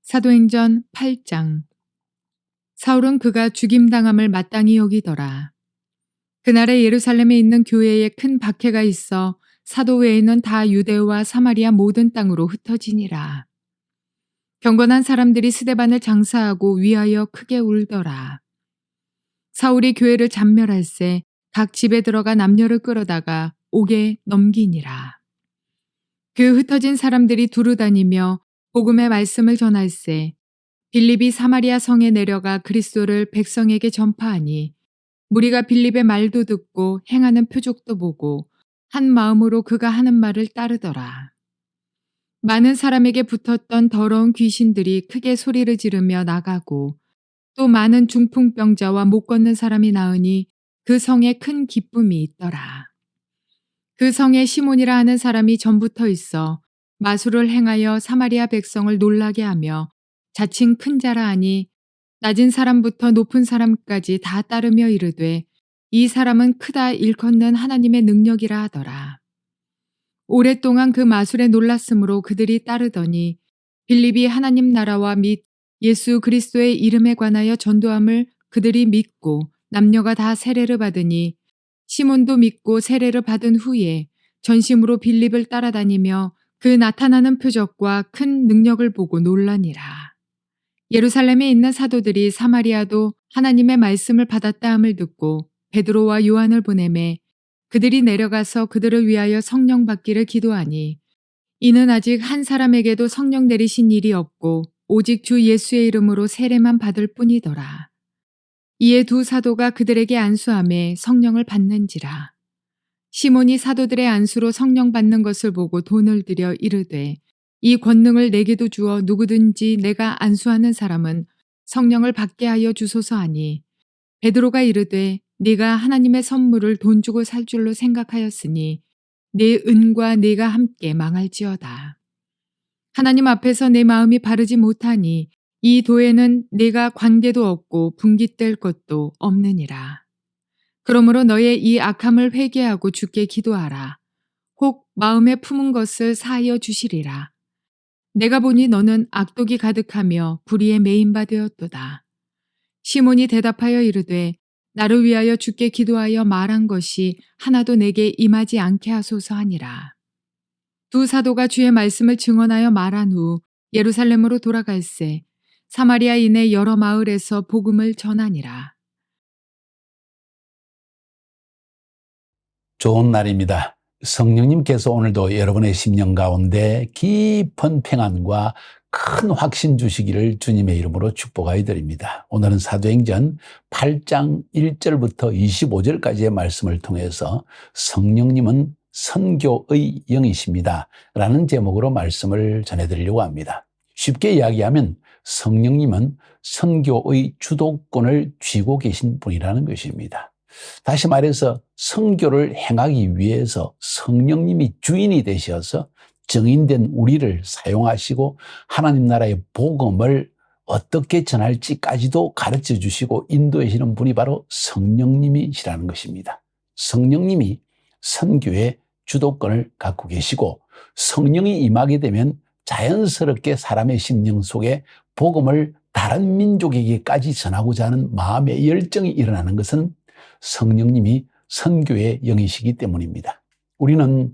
사도행전 8장. 사울은 그가 죽임당함을 마땅히 여기더라. 그날에 예루살렘에 있는 교회에 큰 박해가 있어 사도 외에는 다 유대와 사마리아 모든 땅으로 흩어지니라. 경건한 사람들이 스데반을 장사하고 위하여 크게 울더라. 사울이 교회를 잔멸할세 각 집에 들어가 남녀를 끌어다가 옥에 넘기니라. 그 흩어진 사람들이 두루 다니며 복음의 말씀을 전할세 빌립이 사마리아 성에 내려가 그리스도를 백성에게 전파하니 무리가 빌립의 말도 듣고 행하는 표적도 보고 한 마음으로 그가 하는 말을 따르더라. 많은 사람에게 붙었던 더러운 귀신들이 크게 소리를 지르며 나가고 또 많은 중풍병자와 못 걷는 사람이 나으니 그 성에 큰 기쁨이 있더라. 그 성에 시몬이라 하는 사람이 전부터 있어 마술을 행하여 사마리아 백성을 놀라게 하며 자칭 큰 자라 하니 낮은 사람부터 높은 사람까지 다 따르며 이르되 이 사람은 크다 일컫는 하나님의 능력이라 하더라. 오랫동안 그 마술에 놀랐으므로 그들이 따르더니 빌립이 하나님 나라와 및 예수 그리스도의 이름에 관하여 전도함을 그들이 믿고 남녀가 다 세례를 받으니 시몬도 믿고 세례를 받은 후에 전심으로 빌립을 따라다니며 그 나타나는 표적과 큰 능력을 보고 놀라니라. 예루살렘에 있는 사도들이 사마리아도 하나님의 말씀을 받았다 함을 듣고 베드로와 요한을 보내매 그들이 내려가서 그들을 위하여 성령 받기를 기도하니 이는 아직 한 사람에게도 성령 내리신 일이 없고 오직 주 예수의 이름으로 세례만 받을 뿐이더라. 이에 두 사도가 그들에게 안수하매 성령을 받는지라. 시몬이 사도들의 안수로 성령 받는 것을 보고 돈을 들여 이르되 이 권능을 내게도 주어 누구든지 내가 안수하는 사람은 성령을 받게 하여 주소서 하니 베드로가 이르되 네가 하나님의 선물을 돈 주고 살 줄로 생각하였으니 네 은과 네가 함께 망할지어다. 하나님 앞에서 내 마음이 바르지 못하니 이 도에는 네가 관계도 없고 분깃될 것도 없느니라. 그러므로 너의 이 악함을 회개하고 주께 기도하라. 혹 마음에 품은 것을 사하여 주시리라. 내가 보니 너는 악독이 가득하며 불의에 매인 바 되었도다. 시몬이 대답하여 이르되 나를 위하여 주께 기도하여 말한 것이 하나도 내게 임하지 않게 하소서 하니라. 두 사도가 주의 말씀을 증언하여 말한 후 예루살렘으로 돌아갈새 사마리아인의 여러 마을에서 복음을 전하니라. 좋은 날입니다. 성령님께서 오늘도 여러분의 심령 가운데 깊은 평안과 큰 확신 주시기를 주님의 이름으로 축복하여 드립니다. 오늘은 사도행전 8장 1절부터 25절까지의 말씀을 통해서 성령님은 선교의 영이십니다 라는 제목으로 말씀을 전해드리려고 합니다. 쉽게 이야기하면 성령님은 선교의 주도권을 쥐고 계신 분이라는 것입니다. 다시 말해서 선교를 행하기 위해서 성령님이 주인이 되셔서 정인된 우리를 사용하시고 하나님 나라의 복음을 어떻게 전할지까지도 가르쳐 주시고 인도해 주시는 분이 바로 성령님이시라는 것입니다. 성령님이 선교의 주도권을 갖고 계시고 성령이 임하게 되면 자연스럽게 사람의 심령 속에 복음을 다른 민족에게까지 전하고자 하는 마음의 열정이 일어나는 것은 성령님이 선교의 영이시기 때문입니다. 우리는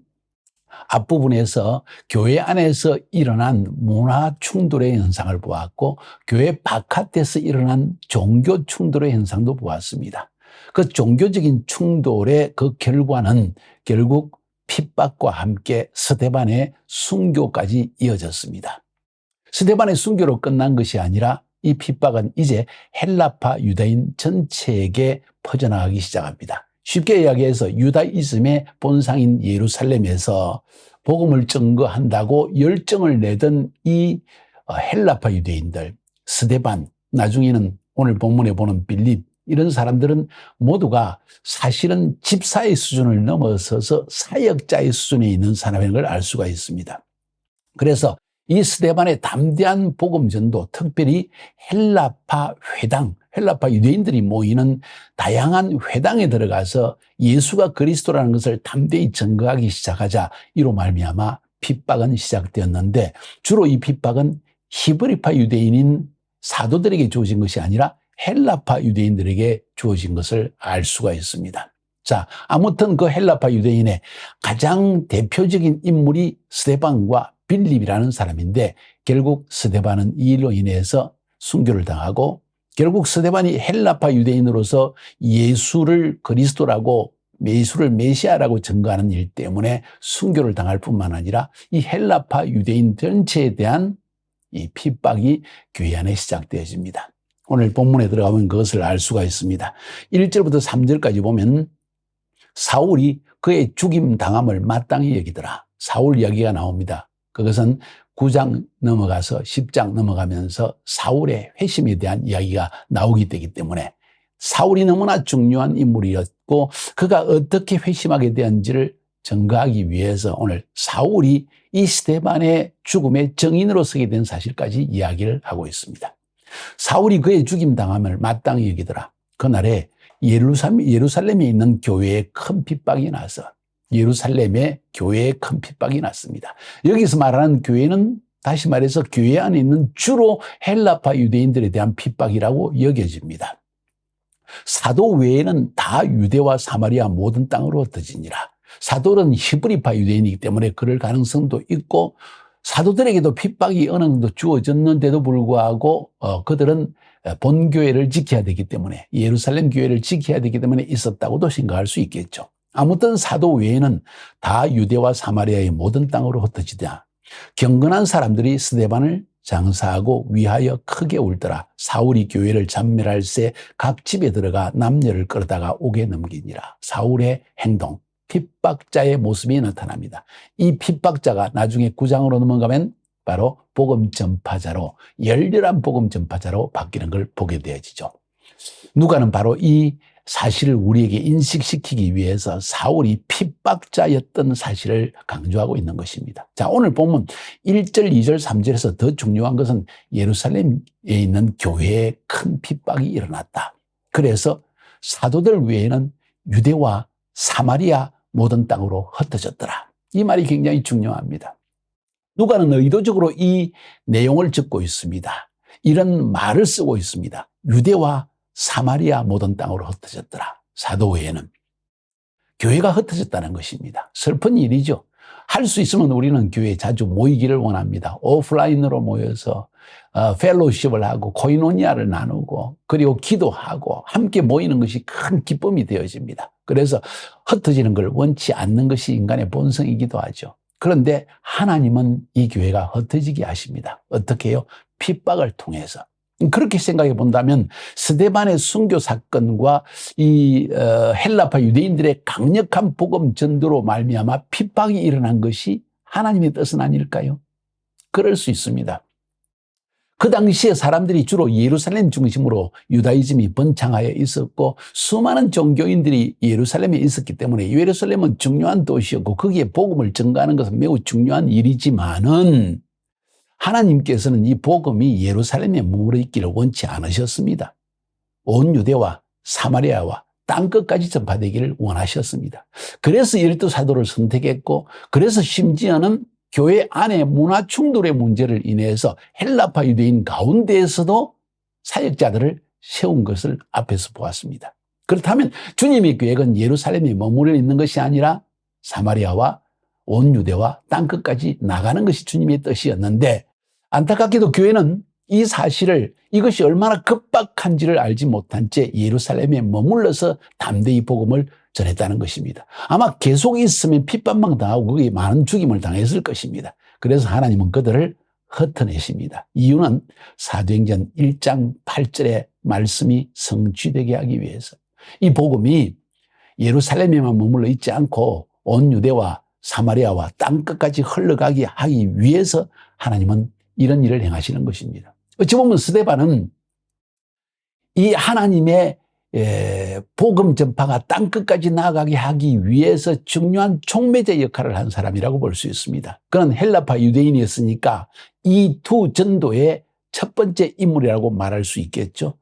앞부분에서 교회 안에서 일어난 문화 충돌의 현상을 보았고 교회 바깥에서 일어난 종교 충돌의 현상도 보았습니다. 그 종교적인 충돌의 그 결과는 결국 핍박과 함께 스데반의 순교까지 이어졌습니다. 스데반의 순교로 끝난 것이 아니라 이 핍박은 이제 헬라파 유다인 전체에게 퍼져나가기 시작합니다. 쉽게 이야기해서 유다이즘의 본상인 예루살렘에서 복음을 증거한다고 열정을 내던 이 헬라파 유대인들, 스데반, 나중에는 오늘 본문에 보는 빌립, 이런 사람들은 모두가 사실은 집사의 수준을 넘어서서 사역자의 수준에 있는 사람인 걸 알 수가 있습니다. 그래서 이 스데반의 담대한 복음전도, 특별히 헬라파 회당, 헬라파 유대인들이 모이는 다양한 회당에 들어가서 예수가 그리스도라는 것을 담대히 증거하기 시작하자 이로 말미암아 핍박은 시작되었는데 주로 이 핍박은 히브리파 유대인인 사도들에게 주어진 것이 아니라 헬라파 유대인들에게 주어진 것을 알 수가 있습니다. 자, 아무튼 그 헬라파 유대인의 가장 대표적인 인물이 스데반과 빌립이라는 사람인데, 결국 스데반은 이 일로 인해서 순교를 당하고, 결국 스데반이 헬라파 유대인으로서 예수를 그리스도라고, 예수를 메시아라고 증거하는 일 때문에 순교를 당할 뿐만 아니라 이 헬라파 유대인 전체에 대한 이 핍박이 교회 안에 시작되어집니다. 오늘 본문에 들어가면 그것을 알 수가 있습니다. 1절부터 3절까지 보면 사울이 그의 죽임 당함을 마땅히 여기더라. 사울 이야기가 나옵니다. 그것은 9장 넘어가서 10장 넘어가면서 사울의 회심에 대한 이야기가 나오기 때문에 사울이 너무나 중요한 인물이었고 그가 어떻게 회심하게 되었는지를 증거하기 위해서 오늘 사울이 이 스데반의 죽음의 정인으로 서게 된 사실까지 이야기를 하고 있습니다. 사울이 그의 죽임 당함을 마땅히 여기더라. 그날에 예루살렘에 있는 교회에 큰 핍박이 나서 예루살렘의 교회에 큰 핍박이 났습니다. 여기서 말하는 교회는 다시 말해서 교회 안에 있는 주로 헬라파 유대인들에 대한 핍박이라고 여겨집니다. 사도 외에는 다 유대와 사마리아 모든 땅으로 흩어지니라. 사도는 히브리파 유대인이기 때문에 그럴 가능성도 있고 사도들에게도 핍박이 어느 정도 주어졌는데도 불구하고 그들은 본교회를 지켜야 되기 때문에 예루살렘 교회를 지켜야 되기 때문에 있었다고도 생각할 수 있겠죠. 아무튼 사도 외에는 다 유대와 사마리아의 모든 땅으로 흩어지다. 경건한 사람들이 스데반을 장사하고 위하여 크게 울더라. 사울이 교회를 잔멸할 새 각 집에 들어가 남녀를 끌어다가 옥에 넘기니라. 사울의 행동, 핍박자의 모습이 나타납니다. 이 핍박자가 나중에 9장으로 넘어가면 바로 복음 전파자로, 열렬한 복음 전파자로 바뀌는 걸 보게 되어지죠. 누가는 바로 이 사실을 우리에게 인식시키기 위해서 사울이 핍박자였던 사실을 강조하고 있는 것입니다. 자, 오늘 보면 1절, 2절, 3절에서 더 중요한 것은 예루살렘에 있는 교회에 큰 핍박이 일어났다. 그래서 사도들 외에는 유대와 사마리아 모든 땅으로 흩어졌더라. 이 말이 굉장히 중요합니다. 누가는 의도적으로 이 내용을 적고 있습니다. 이런 말을 쓰고 있습니다. 유대와 사마리아 모든 땅으로 흩어졌더라. 사도 외에는. 교회가 흩어졌다는 것입니다. 슬픈 일이죠. 할 수 있으면 우리는 교회에 자주 모이기를 원합니다. 오프라인으로 모여서 펠로십을 하고 코이노니아를 나누고 그리고 기도하고 함께 모이는 것이 큰 기쁨이 되어집니다. 그래서 흩어지는 걸 원치 않는 것이 인간의 본성이기도 하죠. 그런데 하나님은 이 교회가 흩어지게 하십니다. 어떻게 해요? 핍박을 통해서. 그렇게 생각해 본다면 스데반의 순교 사건과 이 헬라파 유대인들의 강력한 복음 전도로 말미암아 핍박이 일어난 것이 하나님의 뜻은 아닐까요? 그럴 수 있습니다. 그 당시에 사람들이 주로 예루살렘 중심으로 유다이즘이 번창하여 있었고 수많은 종교인들이 예루살렘에 있었기 때문에 예루살렘은 중요한 도시였고 거기에 복음을 전가하는 것은 매우 중요한 일이지만은 하나님께서는 이 복음이 예루살렘에 머물러 있기를 원치 않으셨습니다. 온 유대와 사마리아와 땅끝까지 전파되기를 원하셨습니다. 그래서 12 사도를 선택했고 그래서 심지어는 교회 안에 문화 충돌의 문제를 인해서 헬라파 유대인 가운데에서도 사역자들을 세운 것을 앞에서 보았습니다. 그렇다면 주님의 계획은 예루살렘에 머물러 있는 것이 아니라 사마리아와 온 유대와 땅끝까지 나가는 것이 주님의 뜻이었는데 안타깝게도 교회는 이 사실을 이것이 얼마나 급박한지를 알지 못한 채 예루살렘에 머물러서 담대히 복음을 전했다는 것입니다. 아마 계속 있으면 핍박만 당하고 거기에 많은 죽임을 당했을 것입니다. 그래서 하나님은 그들을 흩어내십니다. 이유는 사도행전 1장 8절의 말씀이 성취되게 하기 위해서 이 복음이 예루살렘에만 머물러 있지 않고 온 유대와 사마리아와 땅끝까지 흘러가게 하기 위해서 하나님은 이런 일을 행하시는 것입니다. 어찌 보면 스데반은 이 하나님의 복음 전파가 땅끝까지 나아가게 하기 위해서 중요한 촉매제 역할을 한 사람이라고 볼 수 있습니다. 그는 헬라파 유대인이었으니까 이 두 전도의 첫 번째 인물이라고 말할 수 있겠죠.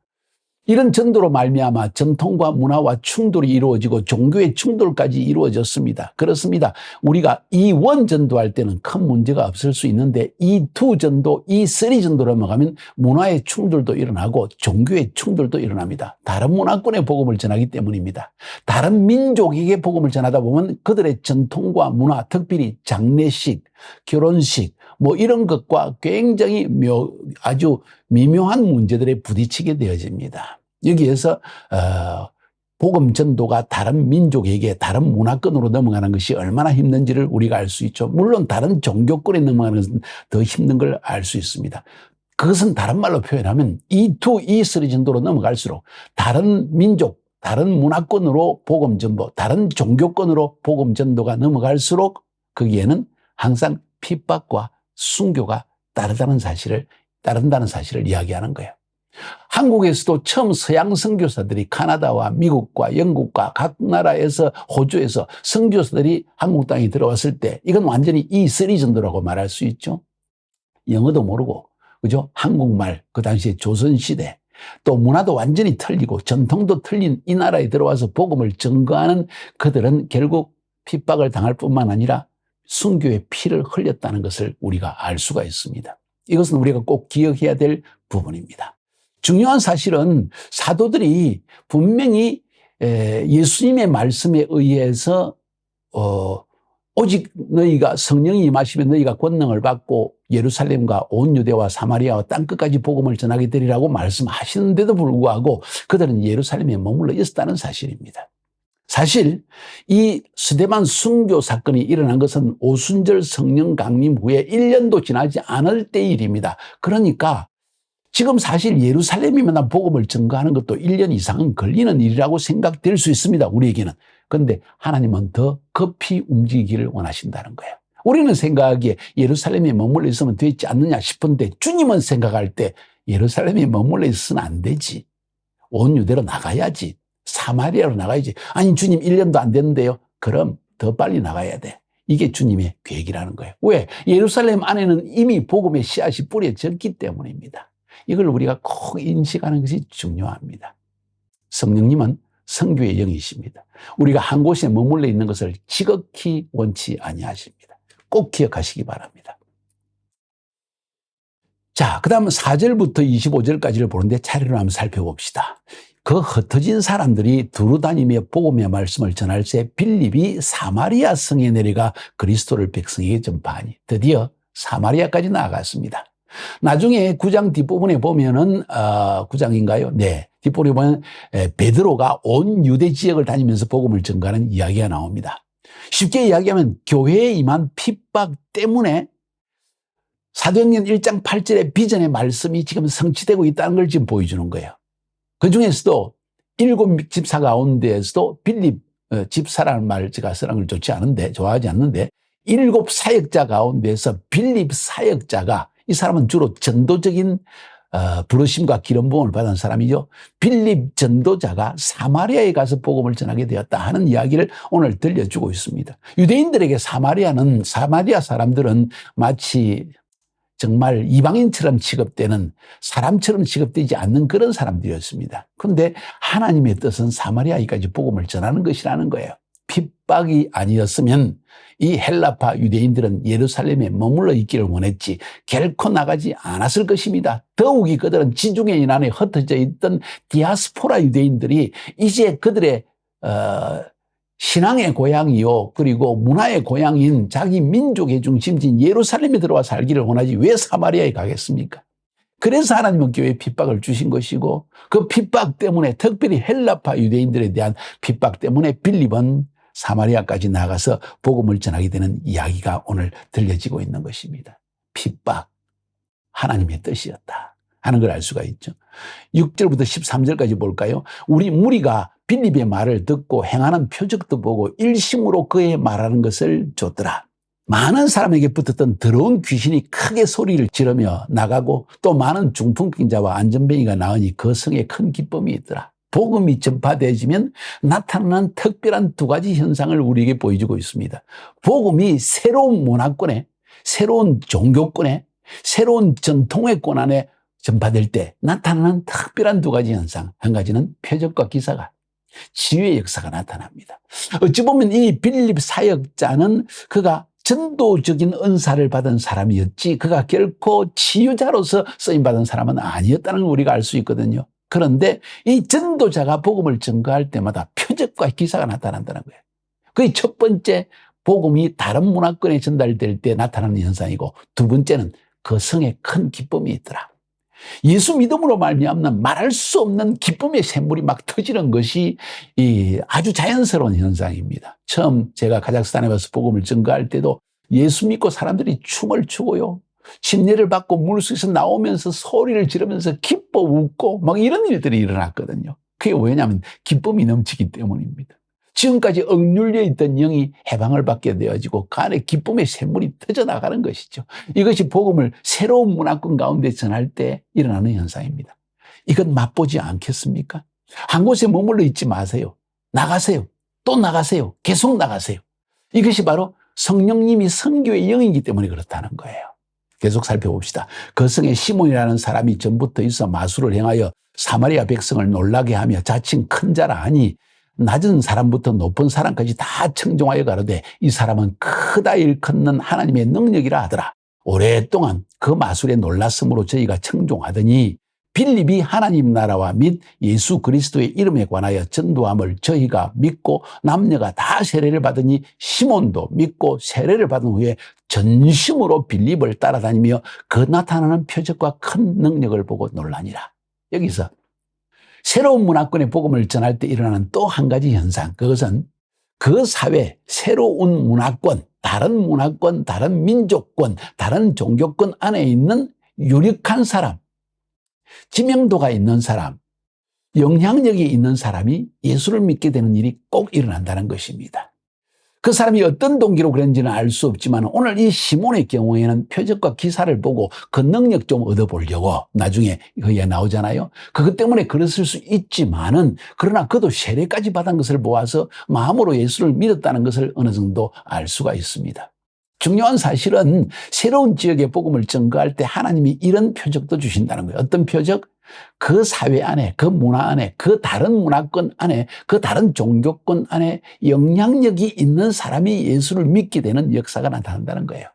이런 전도로 말미암아 전통과 문화와 충돌이 이루어지고 종교의 충돌까지 이루어졌습니다. 그렇습니다. 우리가 E1 전도할 때는 큰 문제가 없을 수 있는데 E2 전도, E3 전도로 넘어가면 문화의 충돌도 일어나고 종교의 충돌도 일어납니다. 다른 문화권의 복음을 전하기 때문입니다. 다른 민족에게 복음을 전하다 보면 그들의 전통과 문화, 특별히 장례식, 결혼식 이런 것과 굉장히 아주 미묘한 문제들에 부딪히게 되어집니다. 여기에서 복음 전도가 다른 민족에게 다른 문화권으로 넘어가는 것이 얼마나 힘든지를 우리가 알 수 있죠. 물론 다른 종교권에 넘어가는 것은 더 힘든 걸 알 수 있습니다. 그것은 다른 말로 표현하면 E2, E3 정도로 넘어갈수록 다른 민족, 다른 문화권으로 복음 전도, 다른 종교권으로 복음 전도가 넘어갈수록 거기에는 항상 핍박과 순교가 따른다는 사실을 이야기하는 거예요. 한국에서도 처음 서양 선교사들이 카나다와 미국과 영국과 각 나라에서 호주에서 선교사들이 한국 땅에 들어왔을 때 이건 완전히 E3 전도라고 말할 수 있죠. 영어도 모르고, 그죠? 한국말, 그 당시에 조선시대, 또 문화도 완전히 틀리고 전통도 틀린 이 나라에 들어와서 복음을 전거하는 그들은 결국 핍박을 당할 뿐만 아니라 순교의 피를 흘렸다는 것을 우리가 알 수가 있습니다. 이것은 우리가 꼭 기억해야 될 부분입니다. 중요한 사실은 사도들이 분명히 예수님의 말씀에 의해서 오직 너희가 성령이 임하시면 너희가 권능을 받고 예루살렘과 온 유대와 사마리아와 땅끝까지 복음을 전하게 되리라고 말씀하시는데도 불구하고 그들은 예루살렘에 머물러 있었다는 사실입니다. 사실 이 스데반 순교 사건이 일어난 것은 오순절 성령 강림 후에 1년도 지나지 않을 때 일입니다. 그러니까 지금 사실 예루살렘이면 복음을 전가하는 것도 1년 이상은 걸리는 일이라고 생각될 수 있습니다. 우리에게는. 그런데 하나님은 더 급히 움직이기를 원하신다는 거예요. 우리는 생각하기에 예루살렘에 머물러 있으면 되지 않느냐 싶은데 주님은 생각할 때 예루살렘에 머물러 있으면 안 되지. 온 유대로 나가야지. 사마리아로 나가야지. 아니 주님 1년도 안 됐는데요. 그럼 더 빨리 나가야 돼. 이게 주님의 계획이라는 거예요. 왜? 예루살렘 안에는 이미 복음의 씨앗이 뿌려졌기 때문입니다. 이걸 우리가 꼭 인식하는 것이 중요합니다. 성령님은 선교의 영이십니다. 우리가 한 곳에 머물러 있는 것을 지극히 원치 아니하십니다. 꼭 기억하시기 바랍니다. 자, 그 다음 4절부터 25절까지를 보는데 차례로 한번 살펴봅시다. 그 흩어진 사람들이 두루 다니며 복음의 말씀을 전할 때 빌립이 사마리아 성에 내려가 그리스도를 백성에게 전파하니 드디어 사마리아까지 나아갔습니다. 나중에 9장 뒷부분에 보면은 9장인가요? 네. 뒷부분에 보면 베드로가 온 유대 지역을 다니면서 복음을 전가하는 이야기가 나옵니다. 쉽게 이야기하면 교회에 임한 핍박 때문에 사도행전 1장 8절의 비전의 말씀이 지금 성취되고 있다는 걸 지금 보여주는 거예요. 그 중에서도 7 집사 가운데에서도 빌립 집사라는 말 제가 쓰는 걸 좋아하지 않는데 7 사역자 가운데에서 빌립 사역자가 이 사람은 주로 전도적인 부르심과 기름 부음을 받은 사람이죠. 빌립 전도자가 사마리아에 가서 복음을 전하게 되었다 하는 이야기를 오늘 들려주고 있습니다. 유대인들에게 사마리아 사람들은 마치 정말 이방인처럼 취급되는 사람처럼 취급되지 않는 그런 사람들이었습니다. 그런데 하나님의 뜻은 사마리아에까지 복음을 전하는 것이라는 거예요. 핍박이 아니었으면 이 헬라파 유대인들은 예루살렘에 머물러 있기를 원했지 결코 나가지 않았을 것입니다. 더욱이 그들은 지중해 안에 흩어져 있던 디아스포라 유대인들이 이제 그들의 신앙의 고향이요 그리고 문화의 고향인 자기 민족의 중심지인 예루살렘에 들어와 살기를 원하지 왜 사마리아에 가겠습니까? 그래서 하나님은 교회에 핍박을 주신 것이고 그 핍박 때문에 특별히 헬라파 유대인들에 대한 핍박 때문에 빌립은 사마리아까지 나가서 복음을 전하게 되는 이야기가 오늘 들려지고 있는 것입니다. 핍박, 하나님의 뜻이었다 하는 걸 알 수가 있죠. 6절부터 13절까지 볼까요? 우리 무리가 빌립의 말을 듣고 행하는 표적도 보고 일심으로 그의 말하는 것을 줬더라. 많은 사람에게 붙었던 더러운 귀신이 크게 소리를 지르며 나가고 또 많은 중풍병자와 안전뱅이가 나으니 그 성에 큰 기쁨이 있더라. 복음이 전파되어지면 나타나는 특별한 2가지 현상을 우리에게 보여주고 있습니다. 복음이 새로운 문화권에, 새로운 종교권에, 새로운 전통의 권 안에 전파될 때 나타나는 특별한 두 가지 현상. 한 가지는 표적과 기사가, 치유의 역사가 나타납니다. 어찌 보면 이 빌립 사역자는 그가 전도적인 은사를 받은 사람이었지 그가 결코 치유자로서 쓰임받은 사람은 아니었다는 걸 우리가 알 수 있거든요. 그런데 이 전도자가 복음을 전가할 때마다 표적과 기사가 나타난다는 거예요. 그게 첫 번째, 복음이 다른 문화권에 전달될 때 나타나는 현상이고, 두 번째는 그 성에 큰 기쁨이 있더라. 예수 믿음으로 말미암는 말할 수 없는 기쁨의 샘물이 막 터지는 것이 아주 자연스러운 현상입니다. 처음 제가 카자흐스탄에 와서 복음을 전가할 때도 예수 믿고 사람들이 춤을 추고요, 침례를 받고 물속에서 나오면서 소리를 지르면서 기뻐 웃고 막 이런 일들이 일어났거든요. 그게 왜냐하면 기쁨이 넘치기 때문입니다. 지금까지 억눌려 있던 영이 해방을 받게 되어지고 그 안에 기쁨의 샘물이 터져나가는 것이죠. 이것이 복음을 새로운 문화권 가운데 전할 때 일어나는 현상입니다. 이건 맛보지 않겠습니까? 한 곳에 머물러 있지 마세요. 나가세요. 또 나가세요. 계속 나가세요. 이것이 바로 성령님이 선교의 영이기 때문에 그렇다는 거예요. 계속 살펴봅시다. 그 성에 시몬이라는 사람이 전부터 있어 마술을 행하여 사마리아 백성을 놀라게 하며 자칭 큰 자라 하니 낮은 사람부터 높은 사람까지 다 청종하여 가로되 이 사람은 크다 일컫는 하나님의 능력이라 하더라. 오랫동안 그 마술에 놀랐으므로 저희가 청종하더니 빌립이 하나님 나라와 및 예수 그리스도의 이름에 관하여 전도함을 저희가 믿고 남녀가 다 세례를 받으니 시몬도 믿고 세례를 받은 후에 전심으로 빌립을 따라다니며 그 나타나는 표적과 큰 능력을 보고 놀라니라. 여기서 새로운 문화권의 복음을 전할 때 일어나는 또 한 가지 현상, 그것은 그 사회, 새로운 문화권, 다른 민족권, 다른 종교권 안에 있는 유력한 사람, 지명도가 있는 사람, 영향력이 있는 사람이 예수를 믿게 되는 일이 꼭 일어난다는 것입니다. 그 사람이 어떤 동기로 그런지는 알 수 없지만 오늘 이 시몬의 경우에는 표적과 기사를 보고 그 능력 좀 얻어보려고 나중에 거기에 나오잖아요. 그것 때문에 그랬을 수 있지만은 그러나 그도 세례까지 받은 것을 보아서 마음으로 예수를 믿었다는 것을 어느 정도 알 수가 있습니다. 중요한 사실은 새로운 지역의 복음을 전가할 때 하나님이 이런 표적도 주신다는 거예요. 어떤 표적? 그 사회 안에, 그 문화 안에, 그 다른 문화권 안에, 그 다른 종교권 안에 영향력이 있는 사람이 예수를 믿게 되는 역사가 나타난다는 거예요.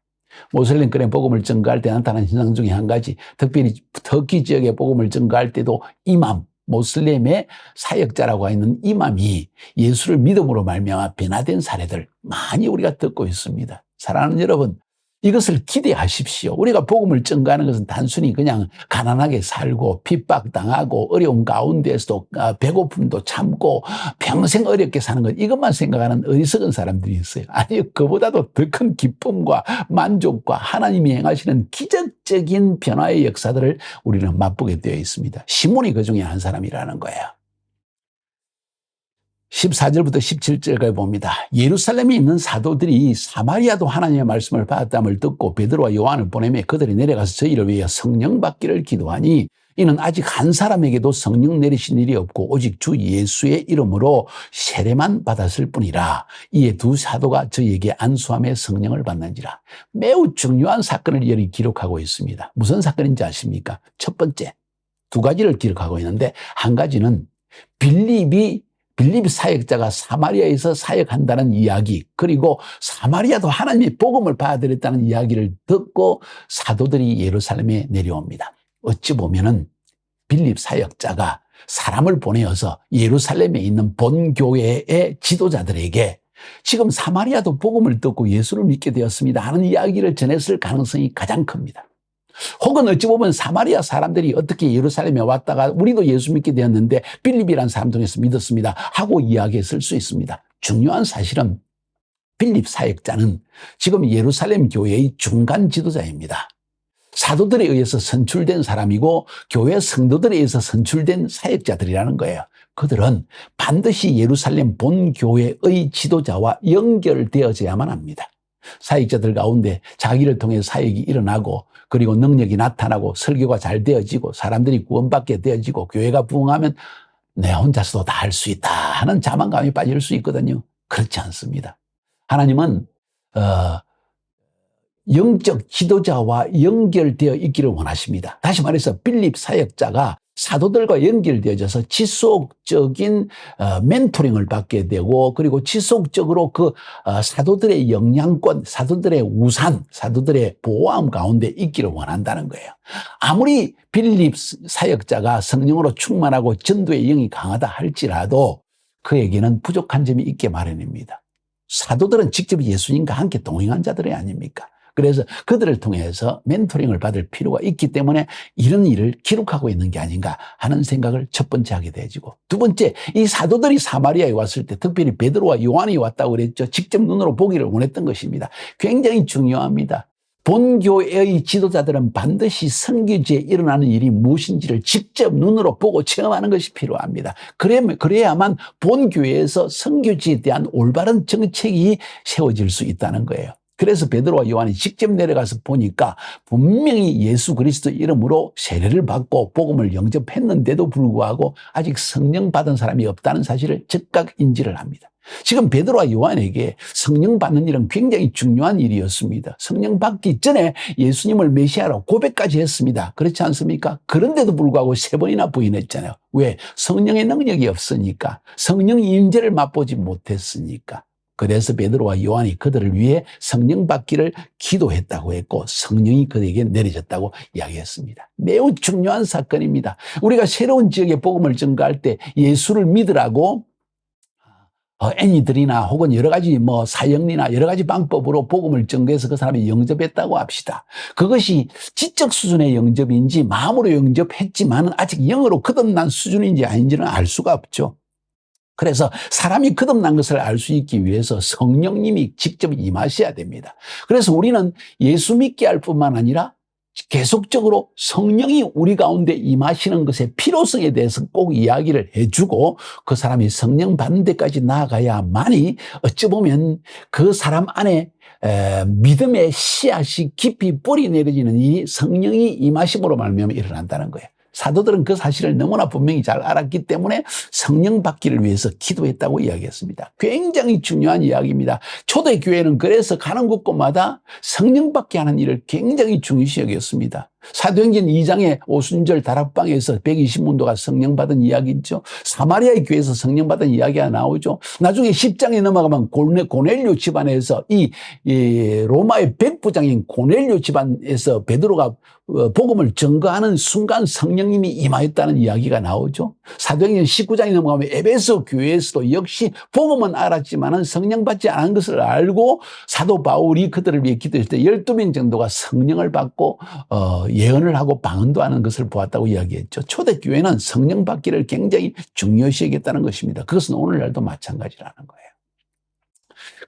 모슬림권의 복음을 전가할 때 나타나는 현상 중에 한 가지, 특별히 터키 지역의 복음을 전가할 때도 이맘, 모슬림의 사역자라고 하는 이맘이 예수를 믿음으로 말미암아 변화된 사례들 많이 우리가 듣고 있습니다. 사랑하는 여러분, 이것을 기대하십시오. 우리가 복음을 전가하는 것은 단순히 그냥 가난하게 살고 핍박당하고 어려운 가운데서도 배고픔도 참고 평생 어렵게 사는 것, 이것만 생각하는 어리석은 사람들이 있어요. 아니, 그보다도 더 큰 기쁨과 만족과 하나님이 행하시는 기적적인 변화의 역사들을 우리는 맛보게 되어 있습니다. 시몬이 그 중에 한 사람이라는 거예요. 14절부터 17절까지 봅니다. 예루살렘에 있는 사도들이 사마리아도 하나님의 말씀을 받았dam을 듣고 베드로와 요한을 보내며 그들이 내려가서 저희를 위하여 성령 받기를 기도하니 이는 아직 한 사람에게도 성령 내리신 일이 없고 오직 주 예수의 이름으로 세례만 받았을 뿐이라. 이에 두 사도가 저희에게 안수함에 성령을 받는지라. 매우 중요한 사건을 여기 기록하고 있습니다. 무슨 사건인지 아십니까? 첫 번째, 두 가지를 기록하고 있는데 한 가지는 빌립 사역자가 사마리아에서 사역한다는 이야기, 그리고 사마리아도 하나님의 복음을 받아들였다는 이야기를 듣고 사도들이 예루살렘에 내려옵니다. 어찌 보면은 빌립 사역자가 사람을 보내어서 예루살렘에 있는 본교회의 지도자들에게 지금 사마리아도 복음을 듣고 예수를 믿게 되었습니다 하는 이야기를 전했을 가능성이 가장 큽니다. 혹은 어찌 보면 사마리아 사람들이 어떻게 예루살렘에 왔다가 우리도 예수 믿게 되었는데 빌립이라는 사람 중에서 믿었습니다 하고 이야기했을 수 있습니다. 중요한 사실은 빌립 사역자는 지금 예루살렘 교회의 중간 지도자입니다. 사도들에 의해서 선출된 사람이고 교회 성도들에 의해서 선출된 사역자들이라는 거예요. 그들은 반드시 예루살렘 본교회의 지도자와 연결되어져야만 합니다. 사역자들 가운데 자기를 통해 사역이 일어나고 그리고 능력이 나타나고 설교가 잘 되어지고 사람들이 구원받게 되어지고 교회가 부흥하면 내 혼자서도 다 할 수 있다 하는 자만감이 빠질 수 있거든요. 그렇지 않습니다. 하나님은 영적 지도자와 연결되어 있기를 원하십니다. 다시 말해서 빌립 사역자가 사도들과 연결되어져서 지속적인 멘토링을 받게 되고, 그리고 지속적으로 그 사도들의 영향권, 사도들의 우산, 사도들의 보호함 가운데 있기를 원한다는 거예요. 아무리 빌립 사역자가 성령으로 충만하고 전도의 영이 강하다 할지라도 그에게는 부족한 점이 있게 마련입니다. 사도들은 직접 예수님과 함께 동행한 자들이 아닙니까? 그래서 그들을 통해서 멘토링을 받을 필요가 있기 때문에 이런 일을 기록하고 있는 게 아닌가 하는 생각을 첫 번째 하게 되지고, 두 번째, 이 사도들이 사마리아에 왔을 때 특별히 베드로와 요한이 왔다고 그랬죠. 직접 눈으로 보기를 원했던 것입니다. 굉장히 중요합니다. 본교회의 지도자들은 반드시 선교지에 일어나는 일이 무엇인지를 직접 눈으로 보고 체험하는 것이 필요합니다. 그래야만 본교회에서 선교지에 대한 올바른 정책이 세워질 수 있다는 거예요. 그래서 베드로와 요한이 직접 내려가서 보니까 분명히 예수 그리스도 이름으로 세례를 받고 복음을 영접했는데도 불구하고 아직 성령 받은 사람이 없다는 사실을 즉각 인지를 합니다. 지금 베드로와 요한에게 성령 받는 일은 굉장히 중요한 일이었습니다. 성령 받기 전에 예수님을 메시아로 고백까지 했습니다. 그렇지 않습니까? 그런데도 불구하고 3번이나 부인했잖아요. 왜? 성령의 능력이 없으니까. 성령 임재를 맛보지 못했으니까. 그래서 베드로와 요한이 그들을 위해 성령 받기를 기도했다고 했고, 성령이 그들에게 내려졌다고 이야기했습니다. 매우 중요한 사건입니다. 우리가 새로운 지역에 복음을 전가할 때 예수를 믿으라고 애니들이나 혹은 여러 가지 사형리나 여러 가지 방법으로 복음을 전개해서 그 사람이 영접했다고 합시다. 그것이 지적 수준의 영접인지 마음으로 영접했지만 아직 영으로 거듭난 수준인지 아닌지는 알 수가 없죠. 그래서 사람이 거듭난 것을 알 수 있기 위해서 성령님이 직접 임하셔야 됩니다. 그래서 우리는 예수 믿게 할 뿐만 아니라 계속적으로 성령이 우리 가운데 임하시는 것의 필요성에 대해서 꼭 이야기를 해주고, 그 사람이 성령 받는 데까지 나아가야만이 어찌 보면 그 사람 안에 믿음의 씨앗이 깊이 뿌리 내려지는 이 성령이 임하심으로 말미암아 일어난다는 거예요. 사도들은 그 사실을 너무나 분명히 잘 알았기 때문에 성령 받기를 위해서 기도했다고 이야기했습니다. 굉장히 중요한 이야기입니다. 초대교회는 그래서 가는 곳곳마다 성령 받게 하는 일을 굉장히 중요시 여겼습니다. 사도행전 2장의 오순절 다락방에서 120문도가 성령 받은 이야기 있죠. 사마리아의 교회에서 성령 받은 이야기가 나오죠. 나중에 10장에 넘어가면 고넬료 집안에서 이 로마의 백부장인 고넬료 집안에서 베드로가 복음을 증거하는 순간 성령님이 임하였다는 이야기가 나오죠. 사도행전 19장에 넘어가면 에베소 교회에서도 역시 복음은 알았지만은 성령 받지 않은 것을 알고 사도 바울이 그들을 위해 기도했을 때 12명 정도가 성령을 받고 예언을 하고 방언도 하는 것을 보았다고 이야기했죠. 초대교회는 성령 받기를 굉장히 중요시 여겼다는 것입니다. 그것은 오늘날도 마찬가지라는 거예요.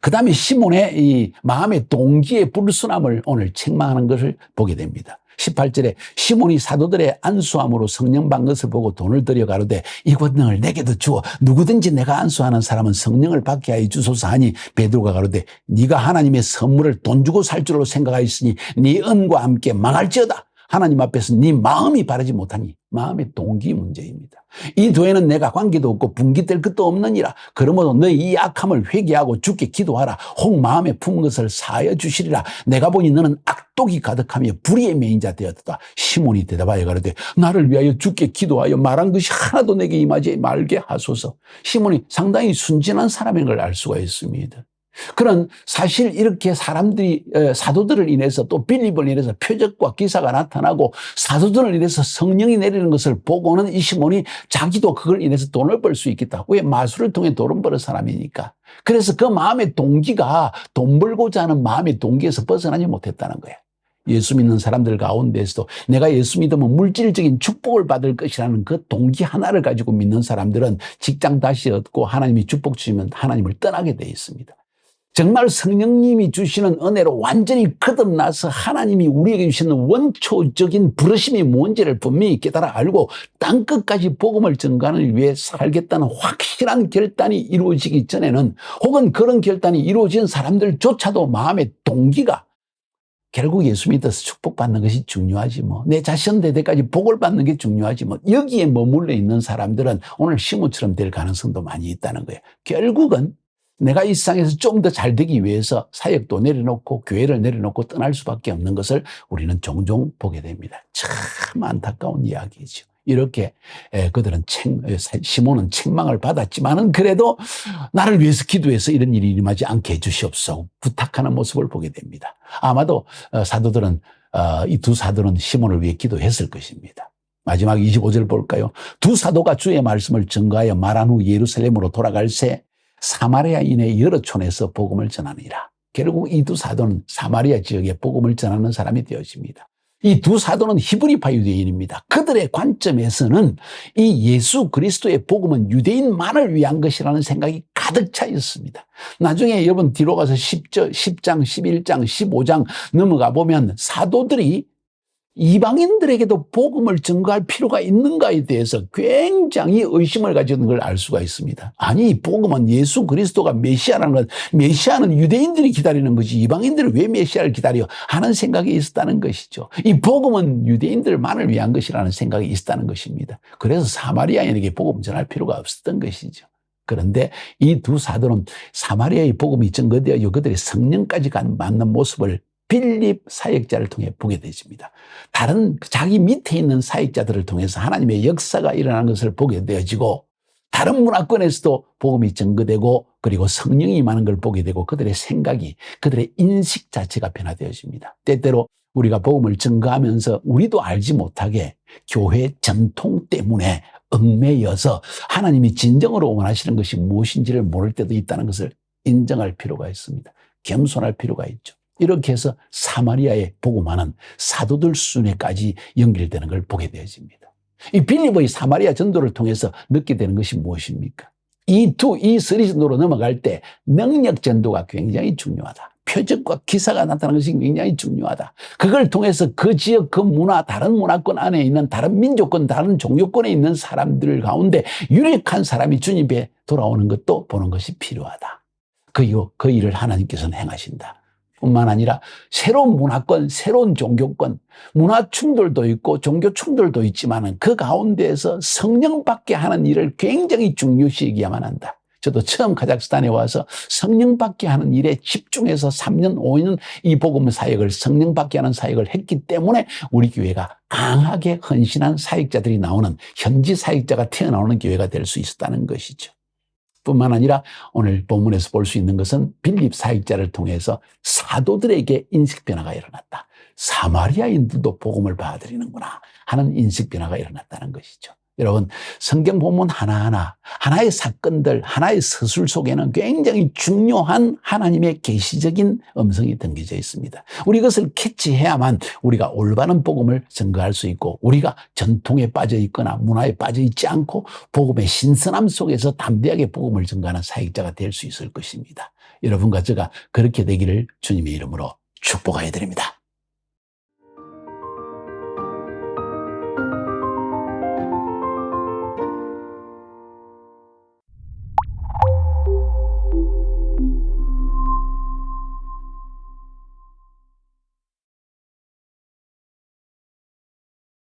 그 다음에 시몬의 이 마음의 동기의 불순함을 오늘 책망하는 것을 보게 됩니다. 18절에 시몬이 사도들의 안수함으로 성령 받은 것을 보고 돈을 들여 가로되 이 권능을 내게도 주어 누구든지 내가 안수하는 사람은 성령을 받게 하여 주소서 하니, 베드로가 가로되 네가 하나님의 선물을 돈 주고 살 줄로 생각하였으니 네 은과 함께 망할지어다. 하나님 앞에서 네 마음이 바르지 못하니. 마음의 동기 문제입니다. 이 도에는 내가 관계도 없고 분깃될 것도 없느니라. 그러므로 너희 이 악함을 회개하고 주께 기도하라. 혹 마음에 품은 것을 사하여 주시리라. 내가 보니 너는 악독이 가득하며 불의의 매인자 되었다. 시몬이 대답하여 가로되 나를 위하여 주께 기도하여 말한 것이 하나도 내게 임하지 말게 하소서. 시몬이 상당히 순진한 사람인 걸 알 수가 있습니다. 그런 사실 이렇게 사람들이 사도들을 인해서 또 빌립을 인해서 표적과 기사가 나타나고 사도들을 인해서 성령이 내리는 것을 보고는 이 시몬이 자기도 그걸 인해서 돈을 벌 수 있겠다. 왜? 마술을 통해 돈을 버는 사람이니까. 그래서 그 마음의 동기가 돈 벌고자 하는 마음의 동기에서 벗어나지 못했다는 거예요. 예수 믿는 사람들 가운데서도 내가 예수 믿으면 물질적인 축복을 받을 것이라는 그 동기 하나를 가지고 믿는 사람들은 직장 다시 얻고 하나님이 축복 주시면 하나님을 떠나게 돼 있습니다. 정말 성령님이 주시는 은혜로 완전히 거듭나서 하나님이 우리에게 주시는 원초적인 부르심이 뭔지를 분명히 깨달아 알고 땅끝까지 복음을 전가하는 위해 살겠다는 확실한 결단이 이루어지기 전에는, 혹은 그런 결단이 이루어진 사람들조차도 마음의 동기가 결국 예수 믿어서 축복받는 것이 중요하지 내 자신 대대까지 복을 받는 게 중요하지 여기에 머물러 있는 사람들은 오늘 시몬처럼 될 가능성도 많이 있다는 거예요. 결국은 내가 이 세상에서 좀 더 잘 되기 위해서 사역도 내려놓고 교회를 내려놓고 떠날 수밖에 없는 것을 우리는 종종 보게 됩니다. 참 안타까운 이야기죠. 이렇게 그들은 시몬은 책망을 받았지만은 그래도 나를 위해서 기도해서 이런 일이 일어나지 않게 해주시옵소서 부탁하는 모습을 보게 됩니다. 아마도 사도들은 이 두 사도는 시몬을 위해 기도했을 것입니다. 마지막 25절 볼까요? 두 사도가 주의 말씀을 증거하여 말한 후 예루살렘으로 돌아갈 새 사마리아인의 여러 촌에서 복음을 전하니라. 결국 이 두 사도는 사마리아 지역에 복음을 전하는 사람이 되어집니다. 이 두 사도는 히브리파 유대인입니다. 그들의 관점에서는 이 예수 그리스도의 복음은 유대인만을 위한 것이라는 생각이 가득 차 있습니다. 나중에 여러분 뒤로 가서 10장, 11장, 15장 넘어가 보면 사도들이 이방인들에게도 복음을 증거할 필요가 있는가에 대해서 굉장히 의심을 가지는 걸 알 수가 있습니다. 아니, 이 복음은 예수 그리스도가 메시아라는 것, 메시아는 유대인들이 기다리는 거지 이방인들이 왜 메시아를 기다려 하는 생각이 있었다는 것이죠. 이 복음은 유대인들만을 위한 것이라는 생각이 있었다는 것입니다. 그래서 사마리아인에게 복음 전할 필요가 없었던 것이죠. 그런데 이 두 사도는 사마리아의 복음이 증거되어 그들의 성령까지 맞는 모습을 빌립 사역자를 통해 보게 되집니다. 다른 자기 밑에 있는 사역자들을 통해서 하나님의 역사가 일어나는 것을 보게 되어지고 다른 문화권에서도 복음이 증거되고 그리고 성령이 임하는 걸 보게 되고 그들의 생각이 그들의 인식 자체가 변화되어집니다. 때때로 우리가 복음을 증거하면서 우리도 알지 못하게 교회 전통 때문에 얽매여서 하나님이 진정으로 원하시는 것이 무엇인지를 모를 때도 있다는 것을 인정할 필요가 있습니다. 겸손할 필요가 있죠. 이렇게 해서 사마리아에 복음하는 사도들 수준에까지 연결되는 걸 보게 되어집니다. 이 빌립의 사마리아 전도를 통해서 느끼게 되는 것이 무엇입니까? 이 서리 전도로 넘어갈 때 능력 전도가 굉장히 중요하다. 표적과 기사가 나타나는 것이 굉장히 중요하다. 그걸 통해서 그 지역, 그 문화, 다른 문화권 안에 있는 다른 민족권, 다른 종교권에 있는 사람들 가운데 유력한 사람이 주님에 돌아오는 것도 보는 것이 필요하다. 그 일을 하나님께서는 행하신다. 뿐만 아니라 새로운 문화권, 새로운 종교권, 문화 충돌도 있고 종교 충돌도 있지만 그 가운데에서 성령 받게 하는 일을 굉장히 중요시 여겨야만 한다. 저도 처음 카자흐스탄에 와서 성령 받게 하는 일에 집중해서 3년, 5년 이 복음 사역을 성령 받게 하는 사역을 했기 때문에 우리 교회가 강하게 헌신한 사역자들이 나오는 현지 사역자가 튀어나오는 교회가 될 수 있었다는 것이죠. 뿐만 아니라 오늘 본문에서 볼 수 있는 것은 빌립 사역자를 통해서 사도들에게 인식 변화가 일어났다. 사마리아인들도 복음을 받아들이는구나 하는 인식 변화가 일어났다는 것이죠. 여러분, 성경 본문 하나하나, 하나의 사건들, 하나의 서술 속에는 굉장히 중요한 하나님의 계시적인 음성이 담겨져 있습니다. 우리 이것을 캐치해야만 우리가 올바른 복음을 증거할 수 있고 우리가 전통에 빠져 있거나 문화에 빠져 있지 않고 복음의 신선함 속에서 담대하게 복음을 증거하는 사역자가 될 수 있을 것입니다. 여러분과 제가 그렇게 되기를 주님의 이름으로 축복하여 드립니다.